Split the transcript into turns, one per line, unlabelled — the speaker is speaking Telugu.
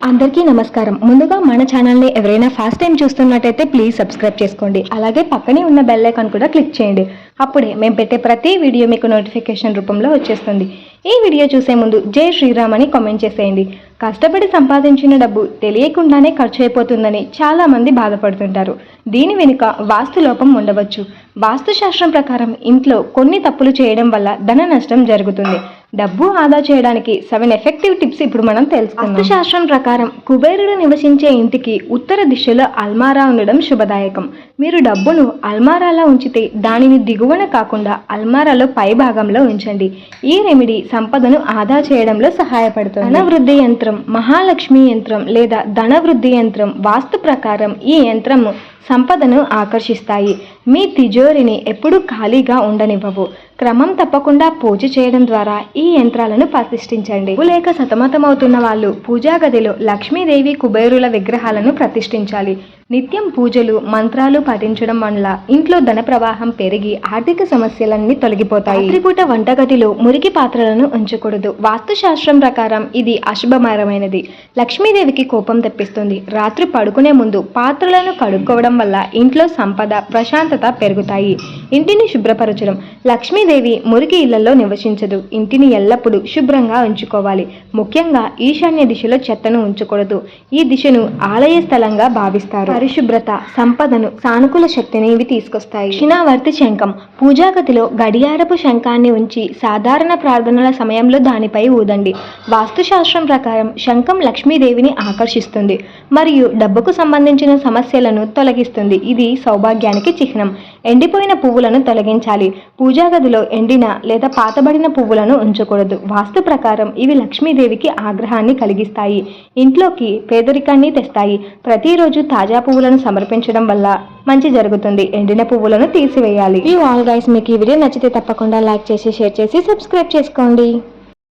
అందరికీ నమస్కారం. ముందుగా మన ఛానల్ని ఎవరైనా ఫస్ట్ టైం చూస్తున్నట్టయితే ప్లీజ్ సబ్స్క్రైబ్ చేసుకోండి. అలాగే పక్కనే ఉన్న బెల్ ఐకాన్ కూడా క్లిక్ చేయండి. అప్పుడే మేము పెట్టే ప్రతి వీడియో మీకు నోటిఫికేషన్ రూపంలో వచ్చేస్తుంది. ఈ వీడియో చూసే ముందు జై శ్రీరామ్ అని కామెంట్ చేసేయండి. కష్టపడి సంపాదించిన డబ్బు తెలియకుండానే ఖర్చు అయిపోతుందని చాలామంది బాధపడుతుంటారు. దీని వెనుక వాస్తు లోపం ఉండవచ్చు. వాస్తుశాస్త్రం ప్రకారం ఇంట్లో కొన్ని తప్పులు చేయడం వల్ల ధన నష్టం జరుగుతుంది. డబ్బు ఆదా చేయడానికి 7 ఎఫెక్టివ్ టిప్స్ ఇప్పుడు మనం తెలుసుకుందాం. వాస్తుశాస్త్రం ప్రకారం కుబేరుడు నివసించే ఇంటికి ఉత్తర దిశలో అల్మారా ఉండడం శుభదాయకం. మీరు డబ్బును అల్మారాలో ఉంచితే దానిని దిగువన కాకుండా అల్మారాలో పై భాగంలో ఉంచండి. ఈ రెమెడీ సంపదను ఆదా చేయడంలో సహాయపడుతుంది. ధనవృద్ధి యంత్రం, మహాలక్ష్మి యంత్రం లేదా ధనవృద్ధి యంత్రం వాస్తు ప్రకారం ఈ యంత్రం సంపదను ఆకర్షిస్తాయి. మీ తిజోరిని ఎప్పుడూ ఖాళీగా ఉండనివ్వవు. క్రమం తప్పకుండా పూజ చేయడం ద్వారా ఈ యంత్రాలను ప్రతిష్ఠించండి. లేక సతమతమవుతున్న వాళ్ళు పూజా గదిలో లక్ష్మీదేవి కుబేరుల విగ్రహాలను ప్రతిష్ఠించాలి. నిత్యం పూజలు మంత్రాలు పఠించడం వల్ల ఇంట్లో ధన ప్రవాహం పెరిగి ఆర్థిక సమస్యలన్నీ తొలగిపోతాయి. రాత్రిపూట వంటగదిలో మురికి పాత్రలను ఉంచకూడదు. వాస్తుశాస్త్రం ప్రకారం ఇది అశుభమరమైనది. లక్ష్మీదేవికి కోపం తెప్పిస్తుంది. రాత్రి పడుకునే ముందు పాత్రలను కడుక్కోవడం వల్ల ఇంట్లో సంపద ప్రశాంతత పెరుగుతాయి. ఇంటిని శుభ్రపరచడం. లక్ష్మీదేవి మురికి ఇళ్లలో నివసించదు. ఇంటిని ఎల్లప్పుడూ శుభ్రంగా ఉంచుకోవాలి. ముఖ్యంగా ఈశాన్య దిశలో చెత్తను ఉంచకూడదు. ఈ దిశను ఆలయ స్థలంగా భావిస్తారు. పరిశుభ్రత సంపదను సానుకూల శక్తిని ఇవి తీసుకొస్తాయి. దక్షిణావర్తి శంఖం. పూజా గదిలో గడియారపు శంఖాన్ని ఉంచి సాధారణ ప్రార్థనల సమయంలో దానిపై ఊదండి. వాస్తుశాస్త్రం ప్రకారం శంఖం లక్ష్మీదేవిని ఆకర్షిస్తుంది మరియు డబ్బుకు సంబంధించిన సమస్యలను తొలగిస్తుంది. ఇది సౌభాగ్యానికి చిహ్నం. ఎండిపోయిన పువ్వులను తొలగించాలి. పూజా గదిలో ఎండిన లేదా పాతబడిన పువ్వులను ఉంచకూడదు. వాస్తు ప్రకారం ఇవి లక్ష్మీదేవికి ఆగ్రహాన్ని కలిగిస్తాయి. ఇంట్లోకి పేదరికాన్ని తెస్తాయి. ప్రతిరోజు తాజా పువ్వులను సమర్పించడం వల్ల మంచి జరుగుతుంది. ఎండిన పువ్వులను తీసివేయాలి. ఈ ఆల్ గైస్, మీకు ఈ వీడియో నచ్చితే తప్పకుండా లైక్ చేసి షేర్ చేసి సబ్స్క్రైబ్ చేసుకోండి.